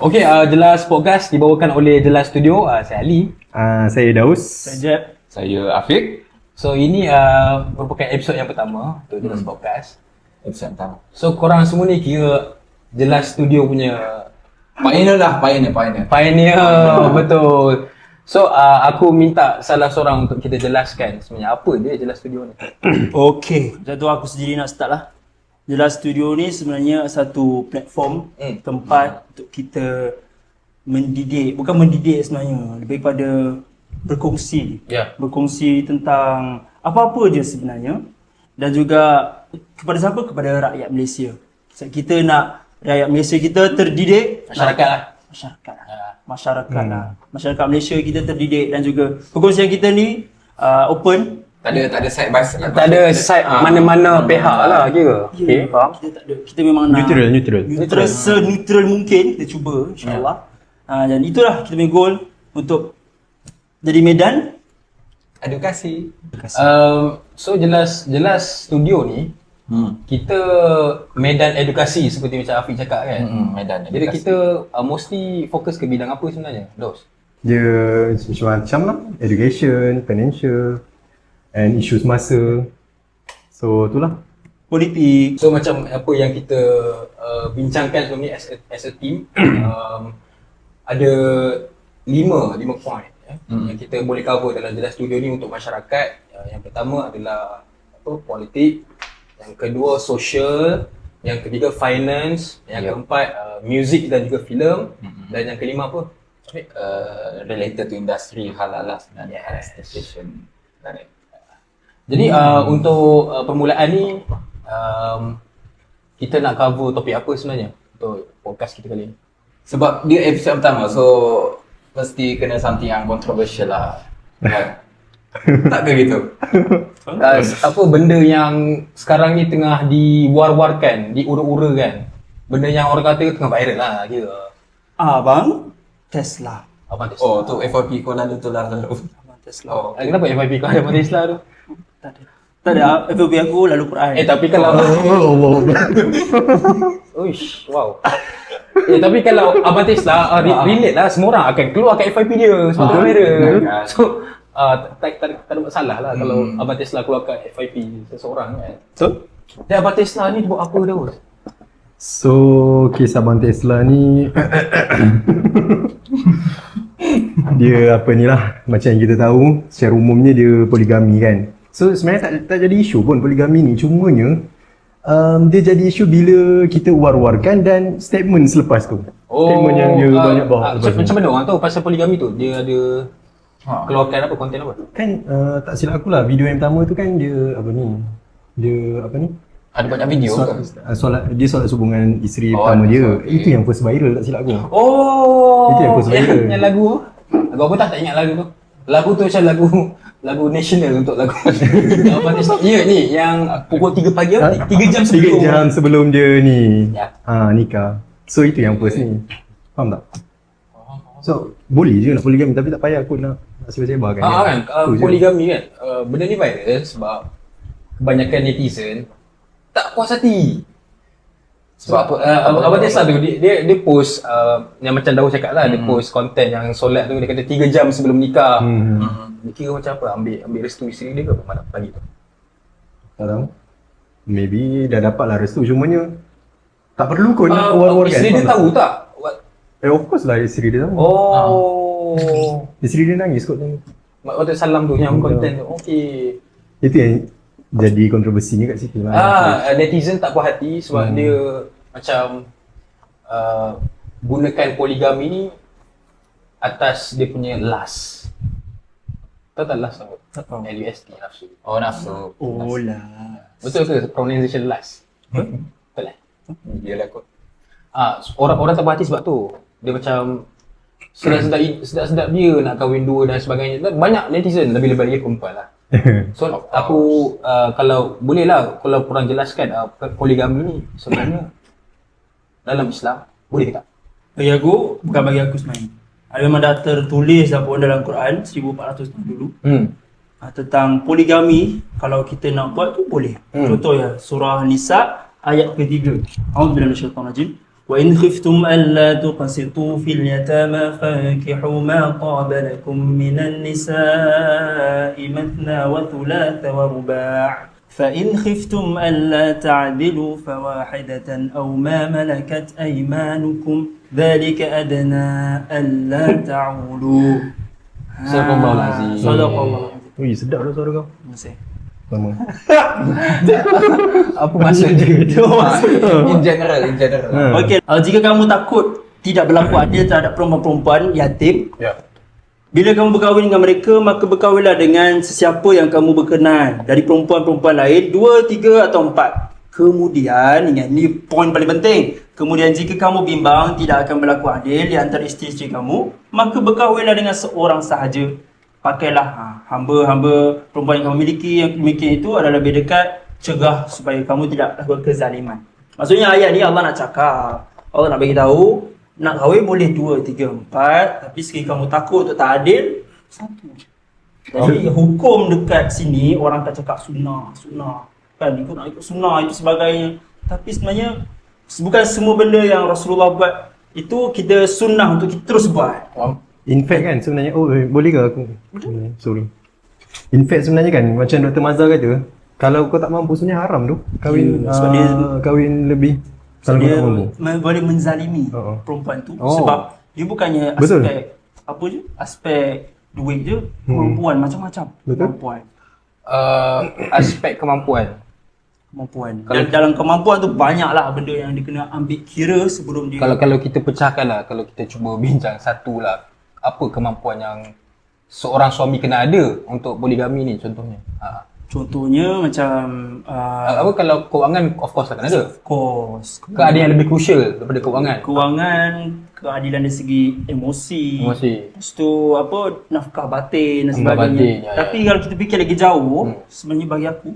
Okey, Jelas Podcast dibawakan oleh Jelas Studio. Saya Ali. Saya Daus. Jeb. Saya Afiq. So ini merupakan episod yang pertama untuk Jelas Podcast. Episod pertama. So korang semua ni kira Jelas Studio punya Pioneer. betul. So aku minta salah seorang untuk kita jelaskan sebenarnya apa dia Jelas Studio ni. Okey, macam tu aku sendiri nak start lah. Jelas Studio ni sebenarnya satu platform tempat untuk kita mendidik, bukan mendidik sebenarnya, lebih pada berkongsi. Ya. Berkongsi tentang apa-apa je sebenarnya, dan juga kepada siapa? Kepada rakyat Malaysia. Kita nak rakyat Malaysia kita terdidik, Masyarakat lah. Masyarakat Malaysia kita terdidik, dan juga perkongsian kita ni open. Tak ada side by side. Tak ada side mana-mana pihak lah kira. Okey, faham? Kita tak ada, kita memang nak Neutral. se-neutral mungkin, kita cuba insyaAllah. Dan itulah kita punya goal untuk jadi medan Edukasi. So Jelas Studio ni kita medan edukasi seperti macam Afiq cakap kan. Medan Jadi edukasi. kita mostly fokus ke bidang apa sebenarnya, Dos? Dia macam-macam lah. Education, financial and issues masa. So itulah. politik. So macam apa yang kita bincangkan sebelum ni as a team, ada 5 point yang kita boleh cover dalam Jelas Studio ni untuk masyarakat. Yang pertama adalah politik, yang kedua social, yang ketiga finance, yang keempat music dan juga filem, dan yang kelima apa? Related to industri halal lah sebenarnya. Station. Jadi untuk permulaan ni kita nak cover topik apa sebenarnya untuk podcast kita kali ni? Sebab dia episod pertama, so mesti kena something yang controversial lah. Kan? Tak ke gitu? Apa benda yang sekarang ni tengah diwar-warkan, diura-urakan. Benda yang orang kata tengah viral lah kira. Abang Tesla. Abang Tesla. Oh, tu FYP kau lalu tu lah lalu. Abang Tesla. Oh. Kenapa FIP kau ada Abang Tesla tu? Tak ada. FOP aku lalu Quran. Tapi kalau Uish, wow. Tapi kalau Abang Tesla relate lah, semua orang akan keluar kat FIP dia sebab tu viral. So tak ada masalah lah kalau Abang Tesla keluar kat FIP seseorang kan. So Dan Abang Tesla ni dia buat apa dah? So kes Abang Tesla ni dia apa ni lah, macam yang kita tahu secara umumnya dia poligami kan. So sebenarnya tak jadi isu pun poligami ni, cumanya dia jadi isu bila kita war-warkan dan statement selepas tu. Statement yang dia banyak bawa lepas tu. Macam mana orang tahu pasal poligami tu? Dia ada keluarkan apa, konten apa? Kan tak silap aku lah, video yang pertama tu kan dia apa ni, Ada banyak video ke? solat subuh dengan isteri Oh, pertama dia. okay. Itu yang first viral, tak silap aku. Oh, Itu yang first viral. yang lagu apa tak ingat lagu tu. Lagu tu macam lagu national untuk lagu. Abang Tesla. Ya ni yang pukul 3 pagi apa? 3 jam sebelum. 3 jam sebelum dia ni Ya. nikah. So itu yang first ni. Faham tak? So boleh je nak poligami tapi tak payah aku nak sebar-sebarkan kan Tu je. poligami kan. Benda ni viral sebab kebanyakan netizen tak puas hati. Sebab Abang Tesla tu dia post yang macam Daud cakap lah, dia post konten yang solat tu, dia kata 3 jam sebelum nikah. Dia kira macam apa, ambil restu isteri dia ke apa malam pagi tu? Tak tahu. Maybe dah dapat lah restu, cumanya tak perlu kot nak war-war kan. Isteri dia tahu tak? Of course lah isteri dia tahu. Isteri dia nangis kot tadi. Waktu salam tu yang konten tu. Okey. Itu yang jadi kontroversi ni kat situ lah. Netizen tak puas hati sebab dia macam gunakan poligami ni atas dia punya lust. Tahu tak lust apa? Tak tahu. LUST, nafsu. Oh, nafsu. Oh lah. Betul ke pronunciation lust? Betul lah. Yelah kot. Orang tak puas hati sebab tu. Dia macam sedap-sedap dia nak kahwin dua dan sebagainya. Banyak netizen lebih-lebih lagi perempuan lah. So aku kalau boleh lah, kalau korang jelaskan poligami ni sebenarnya dalam Islam boleh ke tak? Bagi aku, bukan bagi aku sebenarnya. Memang dah tertulis dah pun dalam Quran 1400 tahun dulu. Tentang poligami, kalau kita nak buat tu boleh. Contoh ya, surah Nisa ayat ketiga. A'udzubillahi minasyaitonir rajim. Wa in khiftum alla tuqsitu fil yatama fankihu ma taba lakum minan nisa'i mathna wa thulatha wa ruba'. فإن خفتم ألا تعدلوا فواحدة أو ما ملكت أيمانكم ذلك أدنى ألا تعولوا. Sadaqallahul-azim. Sadaqallahul-azim. Ui, sedap lah suara kau. Masih. Sama. Apa maksud dia? In general. Okey, jika kamu takut tidak berlaku adil terhadap perempuan-perempuan yatim, Ya. bila kamu berkahwin dengan mereka, maka berkahwinlah dengan sesiapa yang kamu berkenan dari perempuan-perempuan lain, 2, 3 atau 4. Kemudian, ingat ni poin paling penting. Kemudian jika kamu bimbang tidak akan berlaku adil di antara isteri-isteri kamu, maka berkahwinlah dengan seorang sahaja. Pakailah hamba-hamba perempuan yang kamu miliki, yang demikian itu adalah lebih dekat, cegah supaya kamu tidak lakukan kezaliman. Maksudnya ayat ni Allah nak cakap, Allah nak bagi tahu, nak kahwin boleh 2, 3, 4, tapi sekali kamu takut untuk tak adil, 1. Jadi hukum dekat sini orang akan cakap sunnah kan, ikut nak ikut sunnah itu sebagainya. Tapi sebenarnya bukan semua benda yang Rasulullah buat itu kita sunnah untuk kita terus buat. In fact kan sebenarnya, boleh ke aku? Sorry. In fact sebenarnya kan, macam Dr. Mazhar kata, kalau kau tak mampu sebenarnya haram tu kahwin, sebab dia kahwin lebih kalau kau dia tak mampu. boleh menzalimi perempuan tu sebab dia bukannya Betul. aspek apa je, aspek duit je, kemampuan macam-macam. Betul. Kemampuan. Aspek kemampuan. Dan dalam kemampuan tu banyaklah benda yang dia kena ambil kira sebelum dia. Kalau kita pecahkan lah, kalau kita cuba bincang satu lah, apa kemampuan yang seorang suami kena ada untuk poligami ni contohnya? Contohnya macam Apa kalau kewangan of course lah kena ada. of course, Ke ada yang lebih crucial daripada kewangan? kewangan, keadilan dari segi emosi. Lepas tu apa, nafkah batin dan Nafkah sebagainya. batin, ya, Tapi kalau kita fikir lagi jauh, sebenarnya bagi aku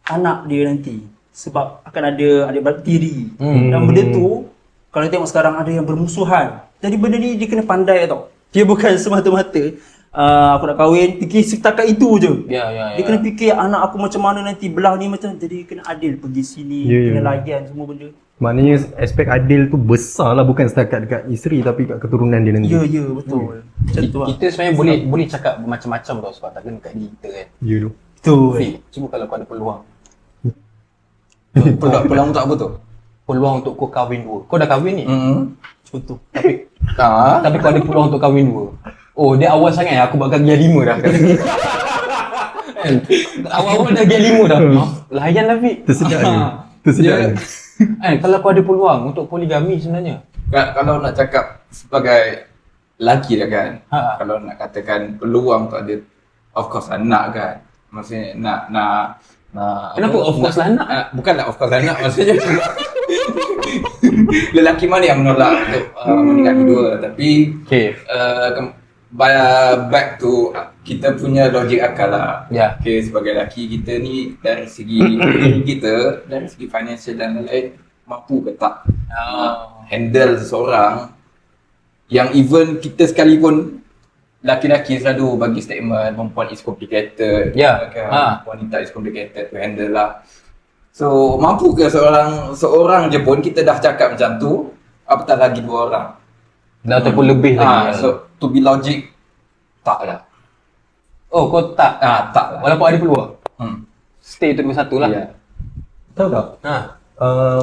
anak dia nanti, sebab akan ada adik-beradik tiri. Dan benda tu kalau tengok sekarang ada yang bermusuhan. Jadi benda ni dia kena pandai tau. Dia bukan semata-mata aku nak kahwin fikir setakat itu je. Dia kena fikir anak aku macam mana nanti, belah ni macam, jadi kena adil pergi sini, kena layan semua benda. Maknanya aspek adil tu besar lah, bukan setakat dekat isteri tapi kat keturunan dia nanti. Ya betul. Macam tu lah. Kita sebenarnya boleh cakap macam-macam tau, sebab tak kena kat diri kita kan. Ya tu. Betul. Fik, cuba kalau kau ada peluang. Peluang untuk apa tu? Peluang untuk kau kahwin dua. Kau dah kahwin ni. Contoh. Tapi tapi kau ada peluang untuk kahwin dua. Oh, dia awal sangat aku bakal gear 5 dah. Kan? Awal-awal dah gear 5 dah. Layan lah Fik. Tersedak je. Tersedak je. Kalau kau ada peluang untuk poligami sebenarnya. Kalau nak cakap sebagai lelaki dah kan, kalau nak katakan peluang tu ada, of course lah nak kan. Maksudnya nak Kenapa of course lah nak? Bukanlah of course lah nak, maksudnya lelaki mana yang menolak untuk menikahi dua, tapi back to kita punya logik akal lah. Okay, sebagai lelaki kita ni dari segi diri kita, dari segi financial dan lain-lain, mampu ke tak handle seseorang yang even kita sekalipun laki-laki selalu bagi statement perempuan is complicated, wanita is complicated to handle lah. So mampu ke seorang je pun kita dah cakap macam tu, apatah lagi dua orang ataupun lebih lagi. So to be logic, tak lah. Oh, kau tak? Tak lah. Walaupun ada peluang? Stay untuk nombor satu lah. Tahu tak?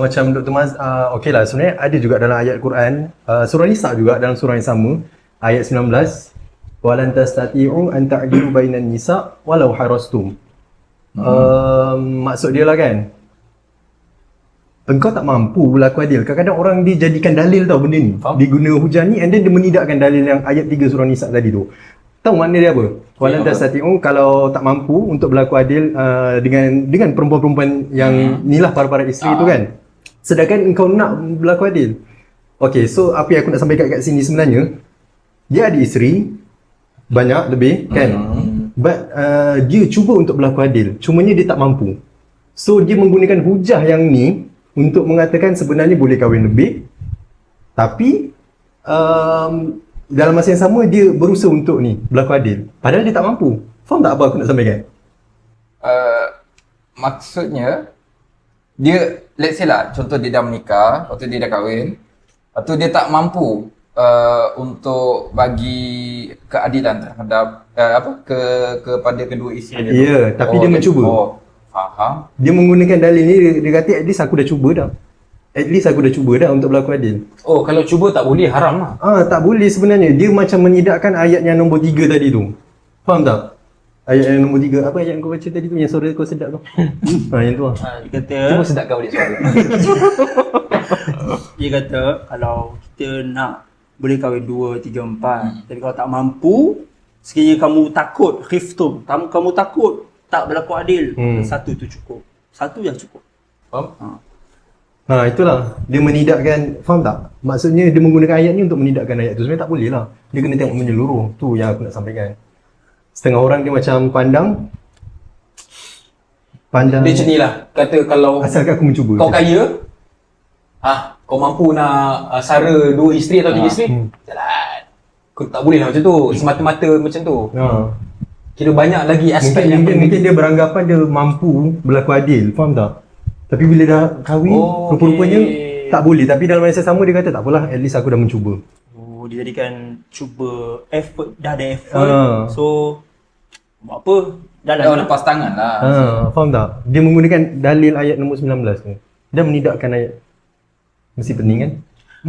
Macam Dr. Maz, okey lah, sebenarnya ada juga dalam ayat Quran, surah Nisa juga dalam surah yang sama, ayat 19, walan tastati'u an ta'dilu bainan nisa walau harastum. Maksud dia lah kan, engkau tak mampu berlaku adil. Kadang-kadang orang dia jadikan dalil tau benda ni. Dia guna hujan ni and then dia menidakkan dalil yang ayat 3 surah Nisa tadi tu. Tahu makna dia apa? Walan tastati'u, kalau tak mampu untuk berlaku adil dengan perempuan-perempuan yang inilah para-para isteri tu kan. Sedangkan engkau nak berlaku adil. Okay, so apa yang aku nak sampaikan kat sini sebenarnya, dia ada isteri banyak lebih kan. But dia cuba untuk berlaku adil, cumanya dia tak mampu. So dia menggunakan hujah yang ni untuk mengatakan sebenarnya boleh kahwin lebih, tapi dalam masa yang sama dia berusaha untuk ni berlaku adil, padahal dia tak mampu. Faham tak apa aku nak sampaikan? Maksudnya dia let's say lah, contoh dia dah menikah, lepas tu dia dah kahwin, lepas tu dia tak mampu untuk bagi keadilan terhadap kepada kedua isteri dia. Ya, tapi dia mencuba. Faham. Dia menggunakan dalil ni, dia kata at least aku dah cuba dah. At least aku dah cuba dah untuk berlaku adil. Oh, kalau cuba tak boleh, haram lah. Tak boleh sebenarnya. Dia macam menidakkan ayat yang nombor 3 tadi tu. Faham tak? Ayat yang nombor 3. Apa ayat yang kau baca tadi tu? Yang suara kau sedap tu. Yang tu lah. Dia kata, Cuba sedapkan balik suara. dia kata kalau kita nak boleh kahwin 2, 3, 4. Tapi kalau tak mampu, sekiranya kamu takut, khiftum, kamu takut tak berlaku adil, satu tu cukup. Satu yang cukup. Faham? Itulah. Dia menidakkan, faham tak? Maksudnya dia menggunakan ayat ni untuk menidakkan ayat tu. Sebenarnya tak boleh lah. Dia kena tengok menyeluruh. Tu yang aku nak sampaikan. Setengah orang dia macam pandang. Dia macam ni lah. Kata kalau asalkan aku mencuba. kau kaya, kau mampu nak sara 2 isteri atau 3 isteri, jalan. Kau tak boleh lah macam tu. Semata-mata macam tu. Kira banyak lagi aspek mungkin dia beranggapan dia mampu berlaku adil. Faham tak? Tapi bila dah kahwin, rupa-rupanya tak boleh. Tapi dalam masa sama dia kata tak apalah, at least aku dah mencuba. Dia jadikan cuba effort, dah ada effort. So buat apa? Dah lepas tangan lah. Faham tak? Dia menggunakan dalil ayat nombor 19 tu. Dia menidakkan ayat. Mesti pening kan?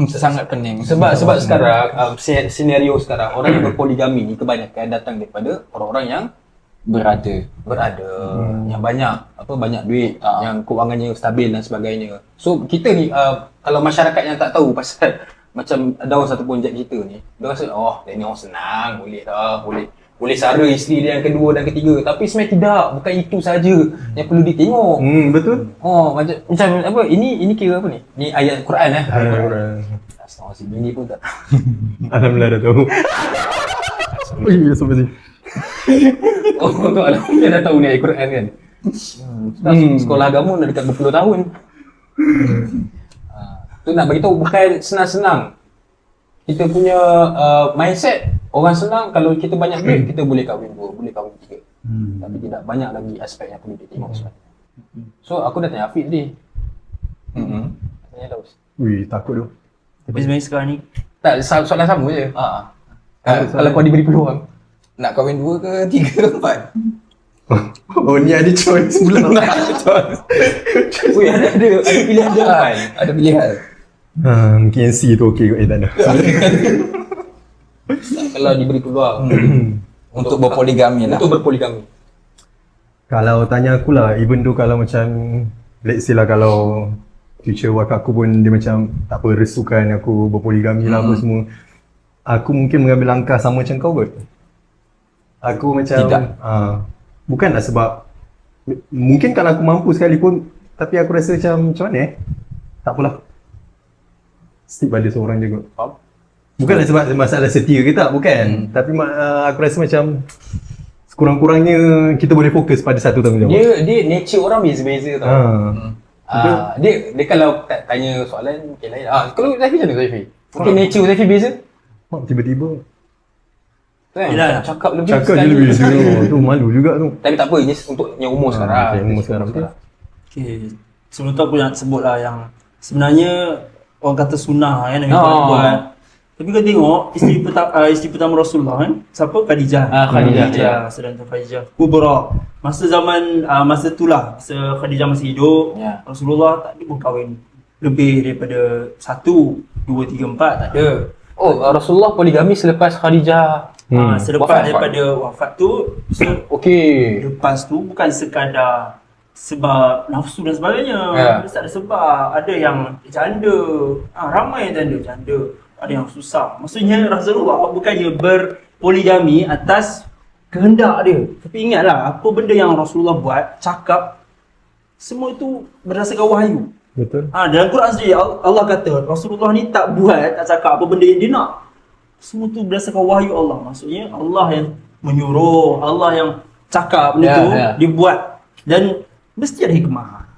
Sangat pening. Sebab sekarang senario sekarang orang yang berpoligami ni kebanyakan datang daripada orang-orang yang berada, yang banyak duit, yang kewangannya stabil dan sebagainya. So kita ni kalau masyarakat yang tak tahu pasal macam daun satu ponjat kita ni, dia rasa dia ni orang senang, boleh dah, boleh sara isteri dia yang kedua dan ketiga. Tapi sebenarnya tidak, bukan itu saja yang perlu ditengok. Betul. Macam apa, ini kira apa ni? Ni ayat Quran Ayat Quran. Astagfirullah, bini pun tak. Alhamdulillah dah tahu. Ya sampai sini. Tu alhamdulillah dah tahu ni ayat Quran kan. Sekolah agama dah dekat berpuluh tahun. Tu nak bagi tahu bukan senang-senang. Kita punya mindset orang senang, kalau kita banyak duit kita boleh kahwin 2, boleh kahwin 3. Tapi tidak banyak lagi aspek yang perlu ditengok sebenarnya. So aku dah tanya Hafiz tadi. Tanya Daus. Takut tu. Tapi sebenarnya sekarang ni Tak, soalan sama je. Kalau kau diberi peluang, nak kahwin 2 ke 3 ke 4? Ni ada choice pula. ada pilihan jawapan. Ada pilihan. Mungkin yang C tu okey kot. Tak ada. Kalau diberi peluang untuk berpoligami lah. Untuk berpoligami. Kalau tanya aku lah, even tu kalau macam let's say lah kalau future wife aku pun dia macam tak apa, resukan aku berpoligami lah apa semua, aku mungkin mengambil langkah sama macam kau kot. Aku macam tidak. Bukanlah sebab mungkin kalau aku mampu sekalipun, tapi aku rasa macam mana tak apalah, stick pada seorang je kot. Bukanlah sebab masalah setia ke tak, bukan. Tapi aku rasa macam sekurang-kurangnya kita boleh fokus pada satu tanggungjawab. Dia nature orang beza-beza tau. Dia kalau tak tanya soalan mungkin lain. Kalau Zaifi macam mana Zaifi? Mungkin nature Zaifi beza? Tiba-tiba cakap lebih je lebih tu malu juga tu. Tapi tak apa, ini untuk yang umur sekarang. Yang umur sekarang betul. Okay. Sebelum tu aku nak sebut lah yang sebenarnya orang kata sunnah kan Nabi buat. Tapi kau tengok isteri pertama Rasulullah kan, siapa? Khadijah. Sedangkan Khadijah Kubra. Masa zaman masa itulah, masa Khadijah masih hidup, Rasulullah tak ada pun kahwin lebih daripada 1, 2, 3, 4 tak ada. Rasulullah poligami selepas Khadijah. Selepas daripada wafat tu, so lepas tu bukan sekadar sebab nafsu dan sebagainya. Tak ada sebab. Ada yang janda, ramai yang janda. Ada yang susah. Maksudnya Rasulullah bukannya berpoligami atas kehendak dia. Tapi ingatlah, apa benda yang Rasulullah buat, cakap, semua itu berdasarkan wahyu. Betul. Dalam Quran sendiri Allah kata Rasulullah ni tak cakap apa benda yang dia nak. Semua tu berdasarkan wahyu Allah. Maksudnya Allah yang menyuruh, Allah yang cakap benda tu, dia buat. Dan mesti ada hikmah.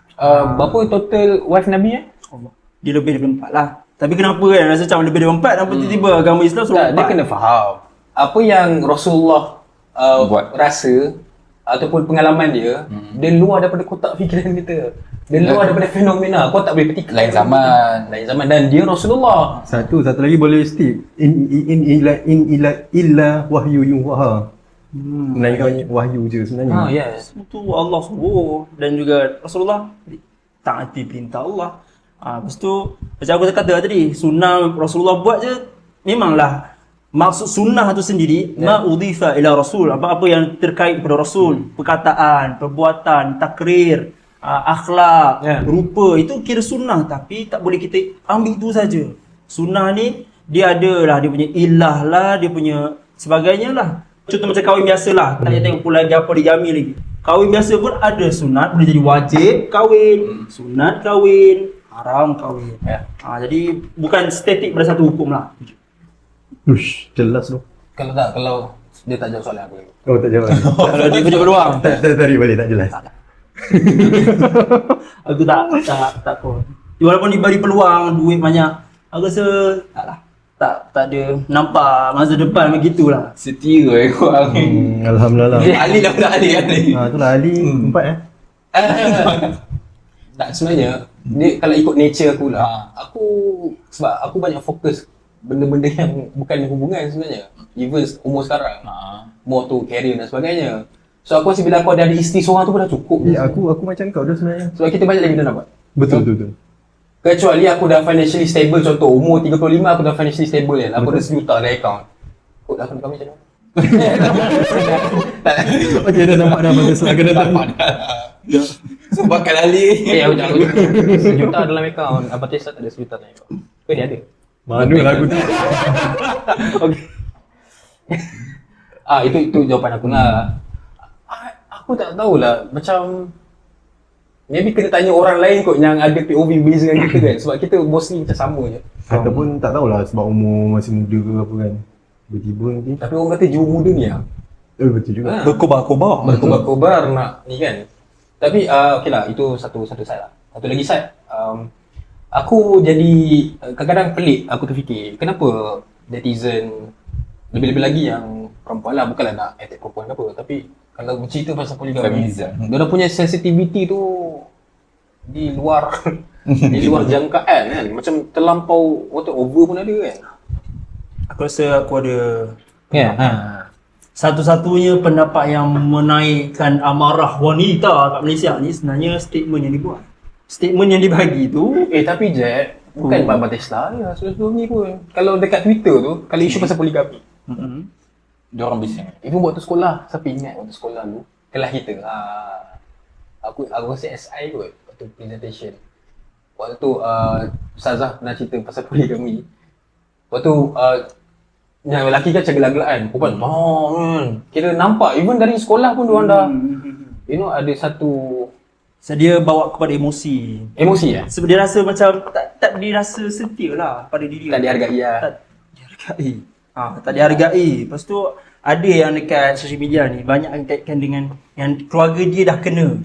Berapa total wife Nabi Allah. Dia lebih daripada 4 lah. Tapi kenapa kan rasa macam lebih daripada 4, kenapa tiba-tiba agama Islam suruh 4? Dia kena faham apa yang Rasulullah rasa ataupun pengalaman dia, dia luar daripada kotak fikiran kita. Dia luar daripada fenomena. Kau tak boleh petikan. Lain zaman Dan dia Rasulullah. Satu lagi boleh stick. Illa wahyu yuha. Melainkan wahyu je sebenarnya. Yes. Itu Allah suruh dan juga Rasulullah taati perintah Allah. Lepas tu macam aku kata tadi, sunnah Rasulullah buat je memanglah maksud sunnah tu sendiri ma udhifa ila rasul, apa-apa yang terkait kepada rasul, perkataan, perbuatan, takrir, akhlak, rupa, itu kira sunnah. Tapi tak boleh kita ambil itu saja. Sunnah ni dia ada lah, dia punya ilah lah, dia punya sebagainya lah. Contoh macam kahwin biasa lah, tak payah tengok pula lagi apa digami lagi. Kahwin biasa pun ada sunat, boleh jadi wajib kahwin, sunat kahwin, haram kahwin. Jadi bukan statik pada satu hukum lah. Ush, jelas tu. Kalau dia tak jawab soalan aku lagi. Oh, tak jawab. Kalau dia punya peluang. Tarik balik, tak jelas. Aku tak pun. Walaupun diberi peluang, duit banyak, aku rasa tak ada nampak masa depan begitulah. Setia korang. Alhamdulillah. Ali dah budak Ali kan ni. Itulah Ali 4 Tak, sebenarnya dia kalau ikut nature aku lah, sebab aku banyak fokus benda-benda yang bukan hubungan sebenarnya. Even umur sekarang. More to career dan sebagainya. So aku rasa bila aku ada isteri seorang tu pun dah cukup. Aku macam kau dah sebenarnya. Sebab kita banyak lagi benda nak buat. Betul. Kecuali aku dah financially stable, contoh umur 35 aku dah financially stable kan. Aku dah sejuta dalam account. Kau dah kami macam mana? Okey, dah nampak dah bagus lah kena tahu. Sebab kan Ali. Aku sejuta dalam account. Abang Tesla tak ada sejuta dalam account. Ke dia ada? Mana lah aku tak. Okey. Itu jawapan aku lah. Aku tak tahulah, macam maybe kena tanya orang lain kot yang ada POV beza dengan kita kan. Sebab kita mostly macam sama je. Ataupun tak tahulah sebab umur masih muda ke apa kan. Tiba-tiba nanti. Tapi orang kata jiwa muda ni Betul juga. Berkobar-kobar. berkobar nak ni kan. Tapi okey lah, itu satu side lah. Satu lagi side, aku jadi kadang-kadang pelik aku terfikir kenapa netizen lebih-lebih lagi yang perempuan lah, bukanlah nak attack perempuan ke apa, tapi kalau bercerita pasal poligami, dia punya sensitivity tu di luar di luar jangkaan kan, macam terlampau over pun ada kan. Aku rasa aku ada satu-satunya pendapat yang menaikkan amarah wanita kat Malaysia ni sebenarnya statement yang dibuat. Statement yang dibagi tu Tapi Jack, bukan Bang Tesla ya, sebelum ni pun. Kalau dekat Twitter tu, kalau isu pasal poligami, Dia orang bising. even waktu sekolah, siapa ingat waktu sekolah dulu, kelas kita, aku rasa SI kot, waktu presentation. Waktu tu, Ustazah pernah cerita pasal poligami. Waktu, yang lelaki kan macam gelak-gelak kan, perempuan, kira nampak, even dari sekolah pun diorang dah, ada satu dia bawa kepada emosi. Sebab dia rasa macam tak dirasa setia lah pada diri. Tak dihargai lah. Tak dihargai. Tak dihargai. Lepas tu ada yang dekat social media ni banyak yang kaitkan dengan yang keluarga dia dah kena.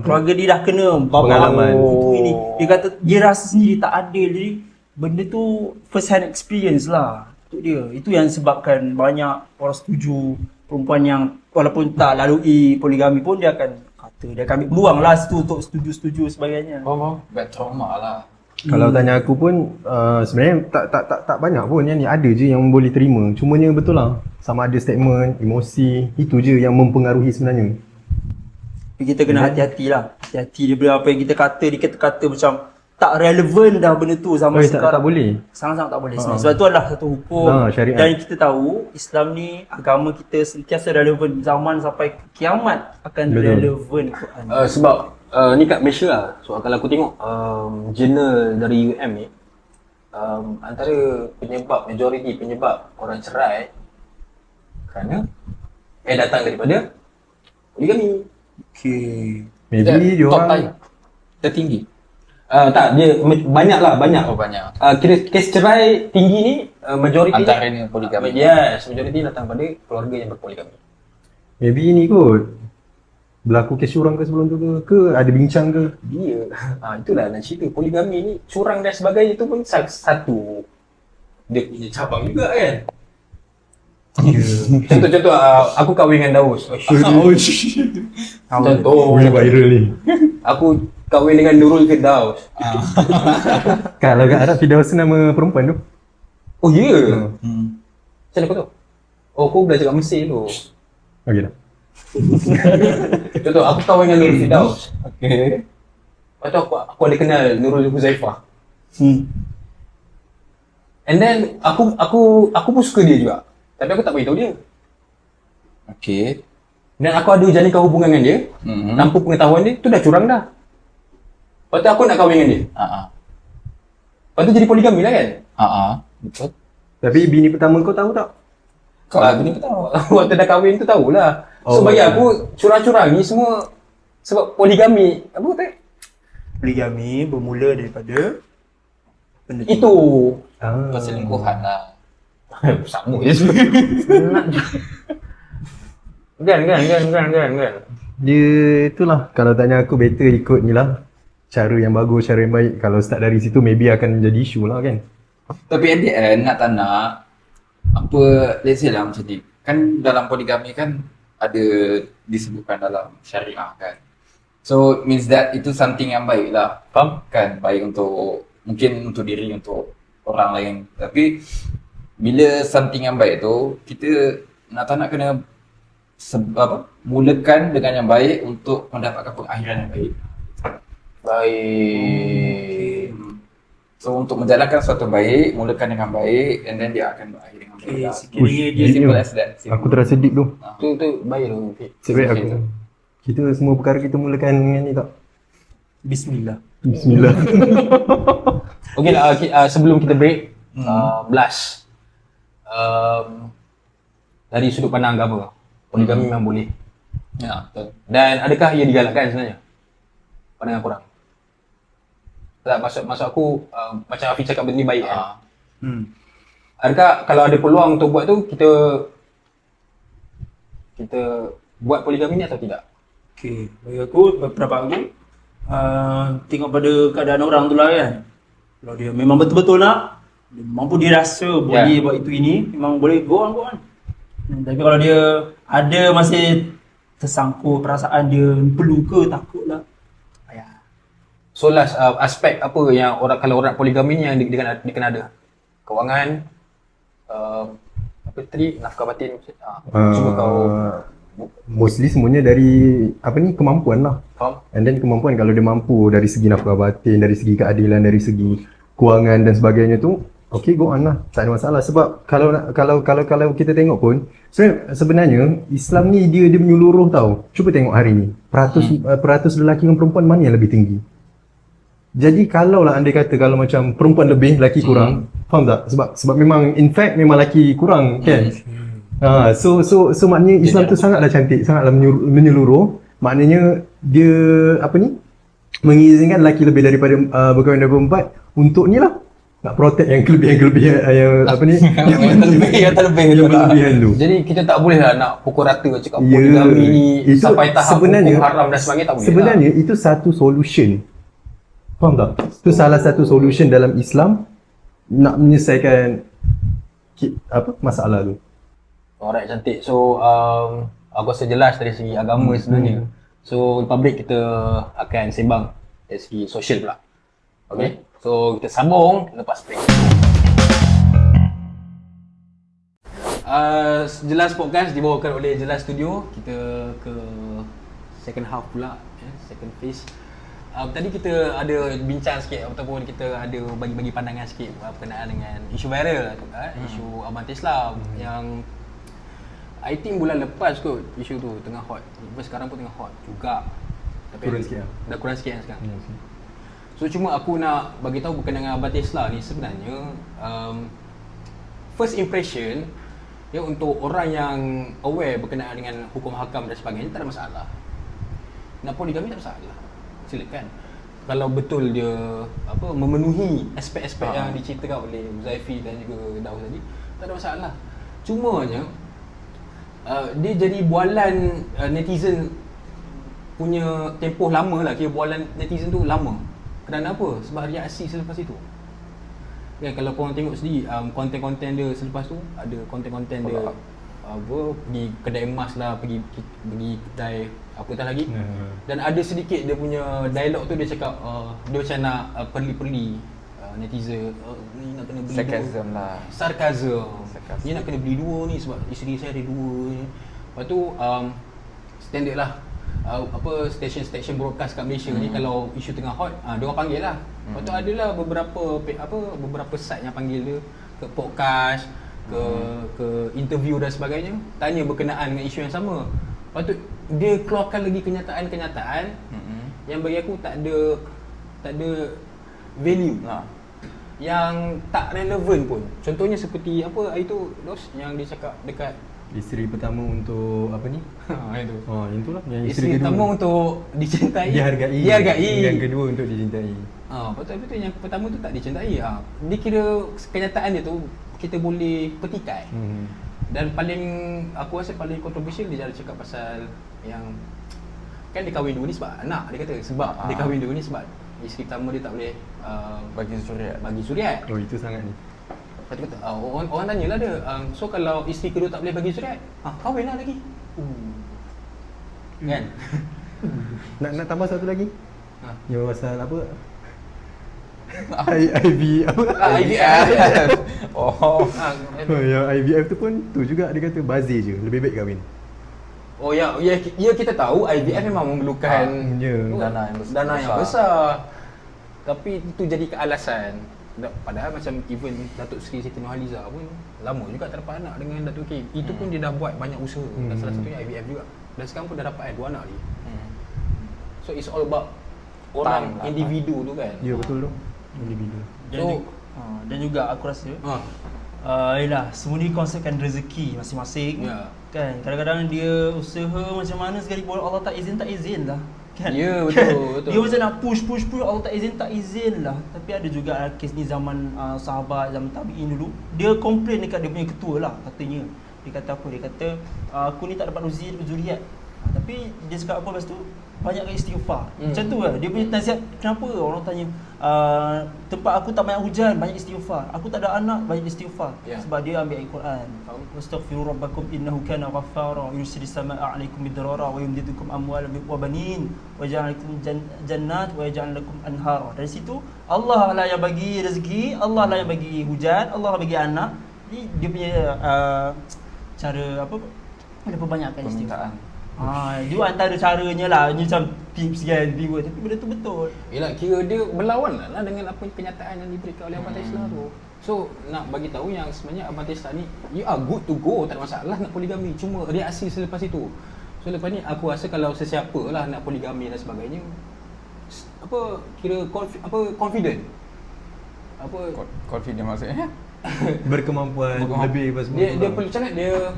Keluarga dia dah kena Pengalaman. itu ini. Dia kata dia rasa sendiri tak adil. Jadi benda tu first hand experience lah untuk dia. Itu yang sebabkan banyak orang setuju perempuan yang walaupun tak lalui poligami pun dia akan ambil peluang lah situ untuk setuju-setuju sebagainya. Bad trauma lah. Kalau tanya aku pun sebenarnya tak banyak pun yang ni, ada je yang boleh terima. Cumanya betul lah, sama ada statement, emosi, itu je yang mempengaruhi sebenarnya. Tapi kita kena hati-hati lah. Hati-hati daripada apa yang kita kata, dikata-kata macam tak relevan dah benda tu zaman sekarang. Tak boleh. Sangat-sangat tak boleh sebenarnya. Sebab tu adalah satu hukum. Syariat. Dan kita tahu Islam ni, agama kita sentiasa relevan zaman sampai kiamat akan relevan Quran. Sebab ni kat Malaysia lah. So kalau aku tengok jurnal dari UM ni, antara majoriti penyebab orang cerai kerana datang daripada poligami. Maybe dia top orang tertinggi. Tak, dia banyak. Banyak. Kira kes cerai tinggi ni majoriti Antaranya poligami. Yes, majoriti datang pada keluarga yang berpoligami. maybe ni kot berlaku kes curang ke sebelum tu ke ada bincang ke. Dia itulah nak cerita, poligami ni curang dan sebagainya tu pun satu dia punya cabang juga kan. Contoh aku kahwin dengan Daus. Contoh. Boleh viral ni. Aku kahwin dengan Nurul Firdaus. Kalau kat Arab Firdaus nama perempuan tu. Oh ya. Yeah. Macam mana kau tahu? Oh, aku belajar kat Mesir tu. Okey dah. Contoh aku kahwin dengan Nurul Firdaus. Okay. Lepas tu aku ada kenal Nurul Huzaifah. And then aku pun suka dia juga. Tapi aku tak beritahu dia. Okay. Dan aku ada jalinkan hubungan dengan dia. Tanpa pengetahuan dia, tu dah curang dah. Lepas tu aku nak kahwin dengan dia. Lepas tu jadi poligami lah kan? Betul. Tapi bini pertama kau tahu tak? Kau lah bini pertama. Waktu dah kahwin tu tahulah. So Oh, bagi aku curang-curang ni semua sebab poligami. Apa kata? Poligami bermula daripada benda tu. Itu. Perselingkuhan lah. Sama je sebenarnya. Kan. Dia itulah, kalau tanya aku better ikut ni lah. Cara yang bagus, cara yang baik. Kalau start dari situ maybe akan menjadi isu lah kan. Tapi at the end, nak tak nak, apa, let's say lah macam ni. Kan dalam poligami kan ada disebutkan dalam syariah kan. So means that itu something yang baik lah. Faham? Kan, baik untuk, mungkin untuk diri, untuk orang lain. Tapi bila something yang baik tu, kita nak tak nak kena mulakan dengan yang baik untuk mendapatkan pengakhiran yang baik. Baik. So untuk menjalankan sesuatu baik, mulakan dengan baik and then dia akan berakhir dengan baik. Okay, lah. sekiranya dia Simple as that. Simple. Aku terasa deep tu. Tu baik tu. Sebab aku. Kita semua perkara kita mulakan dengan ni tak? Bismillah. Bismillah. Okey lah, sebelum kita break, blast. Dari sudut pandang agama, poligami memang boleh. Ya, betul. Dan adakah ia digalakkan sebenarnya? Pandangan korang? Tak, maksud aku macam Afiq cakap benda ni baik kan? Adakah kalau ada peluang untuk buat tu, kita buat poligami ni atau tidak? Okay, bagi aku, pendapat aku, tengok pada keadaan orang tu lah kan. Kalau dia memang betul-betul nak, dia mampu dia rasa boleh buat itu ini, memang boleh go on. Tapi kalau dia ada masih tersangkut perasaan dia perlu ke takut lah. So last aspek apa yang kalau orang poligami ni yang dia kena ada? Kewangan, apa tadi, nafkah batin, cuma kau Mostly semuanya dari kemampuan lah. faham? And then kemampuan, kalau dia mampu dari segi nafkah batin, dari segi keadilan, dari segi kewangan dan sebagainya tu, okay, go on lah, tak ada masalah. Sebab kalau kita tengok pun, sebenarnya Islam ni dia menyeluruh tau. Cuba tengok hari ni, peratus lelaki dengan perempuan mana yang lebih tinggi. Jadi kalau lah andai kata kalau macam perempuan lebih, lelaki kurang, faham tak? Sebab memang in fact memang lelaki kurang kan. So maknanya Islam tu sangatlah cantik, sangatlah menyeluruh. Maknanya dia mengizinkan lelaki lebih daripada berkahwin dengan perempuan untuk ni lah, nak protect yang kelebihan yang kelebihan tu. Jadi kita tak boleh lah nak pukul rata cakap poligami ni itu sampai tahap sebenarnya, hukum haram dan sebagainya, tak boleh sebenarnya itu satu solution. Faham tak? Itu salah satu solution dalam Islam nak menyelesaikan masalah tu. Alright, cantik. So aku rasa jelas dari segi agama sebenarnya. So lepas break kita akan sembang dari segi sosial pula. Okay? So kita sambung lepas break. Jelas Podcast dibawakan oleh Jelas Studio. Kita ke second half pula, second phase. Tadi kita ada bincang sikit ataupun kita ada bagi-bagi pandangan sikit berkenaan dengan isu viral tu kan, isu Abang Tesla yang I think bulan lepas kot isu tu tengah hot. Sekarang pun tengah hot juga. Tapi Kurang sikit lah. dah kurang sikit kan sekarang. So cuma aku nak bagi tahu berkenaan dengan Abang Tesla ni sebenarnya first impression ya, untuk orang yang aware berkenaan dengan hukum hakam dan sebagainya tak ada masalah. Nak poligami tak masalah. Silakan. Kalau betul dia memenuhi aspek-aspek yang diceritakan oleh Zaifi dan juga Daus tadi, tak ada masalah. Cumanya dia jadi bualan netizen punya tempoh lama lah, kira bualan netizen tu lama. Kerana apa? Sebab reaksi selepas itu. Ya, kalau korang tengok sendiri konten-konten dia selepas tu, ada konten-konten dia pergi kedai emas lah, pergi kedai apa tak lagi. Dan ada sedikit dia punya dialog tu, dia cakap dia macam nak perli-perli netizen, ni nak kena beli Sarcasm dua. lah. Sarcasm. Sarcasm. Ni nak kena beli dua ni sebab isteri saya ada dua ni. Lepas tu standard lah, stesen broadcast kat Malaysia ni kalau isu tengah hot, dia orang panggil lah. Lepas tu adalah beberapa site yang panggil dia ke podcast, ke interview dan sebagainya, tanya berkenaan dengan isu yang sama. Lepas tu dia keluarkan lagi kenyataan-kenyataan yang bagi aku tak ada value, yang tak relevan pun. Contohnya seperti apa hari tu Dos yang dia cakap dekat Isteri pertama untuk apa ni? itu. Yang itulah. Yang Isteri pertama untuk dicintai, dihargai. Yang kedua untuk dicintai. Lepas tu yang pertama tu tak dicintai. Dia kira kenyataan dia tu kita boleh petikai. Dan aku rasa paling kontroversial dia cakap pasal yang kan dia kahwin dua ni sebab anak, dia kata sebab dia kahwin dua ni sebab isteri pertama dia tak boleh bagi suriat. Oh, itu sangat ni. Lepas tu kata, orang tanyalah dia, so kalau isteri kedua tak boleh bagi suriat, kahwin lah lagi. Kan? Nak tambah satu lagi? Yang pasal apa? IVF. Yang IVF tu pun tu juga dia kata bazir je, lebih baik kahwin. Oh ya, kita tahu IVF memang memerlukan dana yang besar. Tapi itu jadi kealasan. Padahal macam even Datuk Seri Siti Nurhaliza pun lama juga tak dapat anak dengan Datuk K. Itu pun dia dah buat banyak usaha. Dan salah satunya IVF juga. Dan sekarang pun dah dapat 2 anak lagi. So it's all about orang individu tu kan. Ya, betul tu. Individu. Dan juga aku rasa yelah, semua ni konsepkan rezeki masing-masing. Kan kadang-kadang dia usaha macam mana sekalipun Allah tak izin lah. Kan? Ya, betul. Dia macam nak push Allah tak izin lah. Tapi ada juga kes ni zaman sahabat, zaman tabi'in dulu. Dia komplain dekat dia punya ketua lah katanya. Dia kata apa? Dia kata aku ni tak dapat zuriat. Tapi dia cakap apa lepas tu? Banyakkan istighfar. Macam tu lah. Dia punya nasihat, kenapa orang tanya tempat aku tak banyak hujan, banyak istighfar. Aku tak ada anak, banyak istighfar. Sebab dia ambil ayat Quran. Wastaghfiru rabbakum innahu kana ghaffara yursilis samaa'a 'alaikum midrara wa yumdidukum amwalan wa banin wa yaj'al lakum jannat wa yaj'al lakum anhara. Dari situ Allah lah yang bagi rezeki, Allah lah yang bagi hujan, Allah lah bagi anak. Jadi dia punya cara apa? Ada perbanyakkan istighfar. Dia antara caranya lah, macam tips kan, viewer, tapi benda tu betul. Yelah, kira dia berlawan lah dengan apa kenyataan yang diberikan oleh Abang Tesla tu. So, nak bagi tahu yang sebenarnya Abang Tesla ni, you are good to go, tak ada masalah nak poligami. Cuma reaksi selepas itu. So, lepas ni aku rasa kalau sesiapa lah nak poligami dan sebagainya, confident. Confident maksudnya? Berkemampuan lebih pas semua. Dia perlu macam mana, dia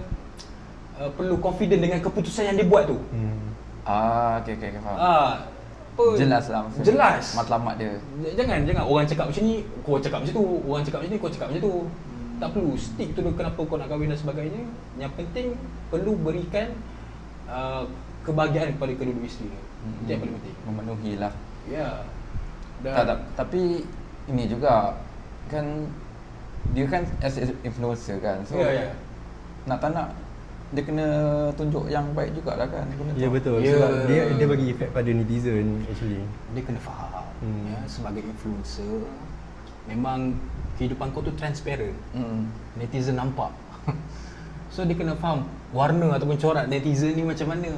perlu confident dengan keputusan yang dia buat tu. Okay, faham. Jelas lah maksudnya. Jelas. Matlamat dia. Jangan orang cakap macam ni, kau cakap macam tu. Orang cakap macam ni, kau cakap macam tu. Tak perlu stick tu kenapa kau nak kahwin dan sebagainya. Yang penting perlu berikan kebahagiaan kepada kedua-dua isteri dia. Itu yang paling penting. Memenuhi lah. Ya. Tapi ini juga kan dia kan as influencer kan. So nak tak nak dia kena tunjuk yang baik jugalah kan. Ya betul. Sebab dia bagi efek pada netizen actually. Dia kena faham sebagai influencer memang kehidupan kau tu transparent. Netizen nampak. So dia kena faham warna ataupun corak netizen ni macam mana.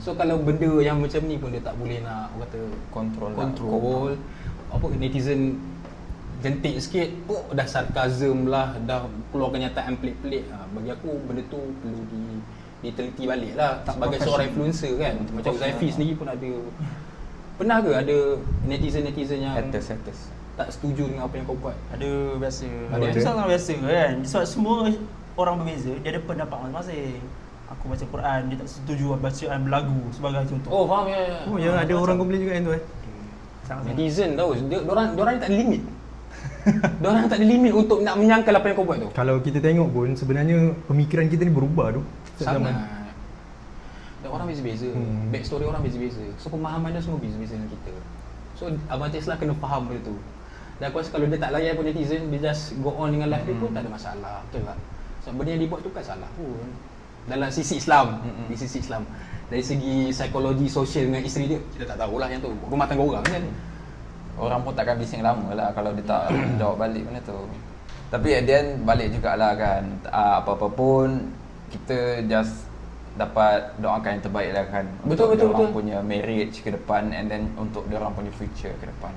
So kalau benda yang macam ni pun dia tak boleh nak kata kontrol. Apa netizen jentik sikit, dah sarkazm lah, dah keluar kenyataan pelik-pelik. Bagi aku benda tu perlu diteliti balik lah sebagai seorang influencer kan. Macam Zaifi sendiri pun ada. Pernah ke ada netizen yang haters tak setuju dengan apa yang kau buat? Ada biasa. Ada sangat biasa kan. Sebab semua orang berbeza, dia ada pendapat masing-masing. Aku baca Quran, dia tak setuju bacaan berlagu sebagai contoh. Oh faham ya. Oh ya, ada orang komplain juga yang tu Netizen tahu, diorang ni tak ada limit. Diorang tak ada limit untuk nak menyangkal apa yang kau buat tu. Kalau kita tengok pun sebenarnya pemikiran kita ni berubah tu. Sangat. Dan orang beza-beza. Backstory orang beza-beza. So pemahaman dia semua beza-beza dengan kita. So Abang Tesla kena faham benda tu. Dan aku rasa kalau dia tak layan pun netizen, dia just go on dengan life dia pun tak ada masalah. Betul tak? Sebab benda yang dibuat tu kan salah pun. Dalam sisi Islam, di sisi Islam. Dari segi psikologi sosial dengan isteri dia, kita tak tahulah yang tu. Rumah tangga orang kan. Orang pun takkan bising lama lah kalau dia tak jawab balik benda tu. Tapi at the end balik jugalah kan. Apa-apa pun kita just dapat doakan yang terbaik lah kan. Betul. Orang punya marriage ke depan and then untuk diorang punya future ke depan.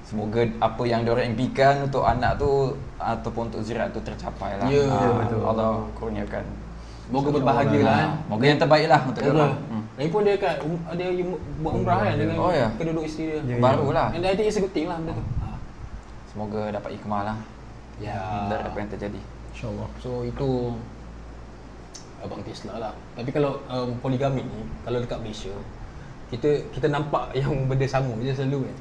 Semoga apa yang diorang impikan untuk anak tu ataupun untuk Zuriat tu tercapai lah. Ya, betul. Allah kurniakan. Semoga berbahagia lah. Moga yang terbaik lah untuk diorang. Lagipun dia kat dia buat umrah kan dengan Oh, ya? kedua isteri dia. Barulah. And I think it's a good thing lah benda tu. Semoga dapat hikmah lah Ya. dari apa yang terjadi. InsyaAllah. So itu Abang Tesla lah. Tapi kalau poligami ni, kalau dekat Malaysia, kita nampak yang benda sama je selalu kan.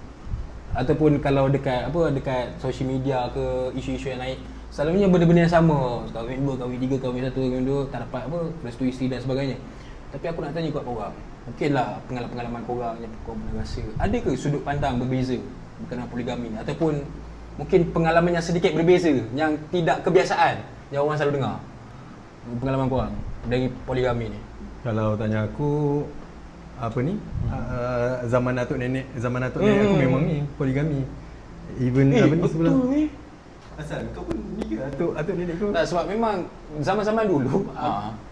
Ataupun kalau dekat social media ke isu-isu yang naik, selalunya benda-benda yang sama. Kahwin 2, kahwin 3, kahwin 1, kahwin 2, tak dapat restu isteri dan sebagainya. Tapi aku nak tanya kat korang, mungkinlah pengalaman korang yang korang pernah rasa, ada ke sudut pandang berbeza berkenaan poligami ni? Ataupun mungkin pengalaman yang sedikit berbeza, yang tidak kebiasaan yang orang selalu dengar? Pengalaman korang dari poligami ni? Kalau tanya aku zaman atuk nenek aku memang ni poligami. Even apa ni sebelah. Betul ni. Asal kau pun ni ke atuk nenek kau? Tak, sebab memang zaman-zaman dulu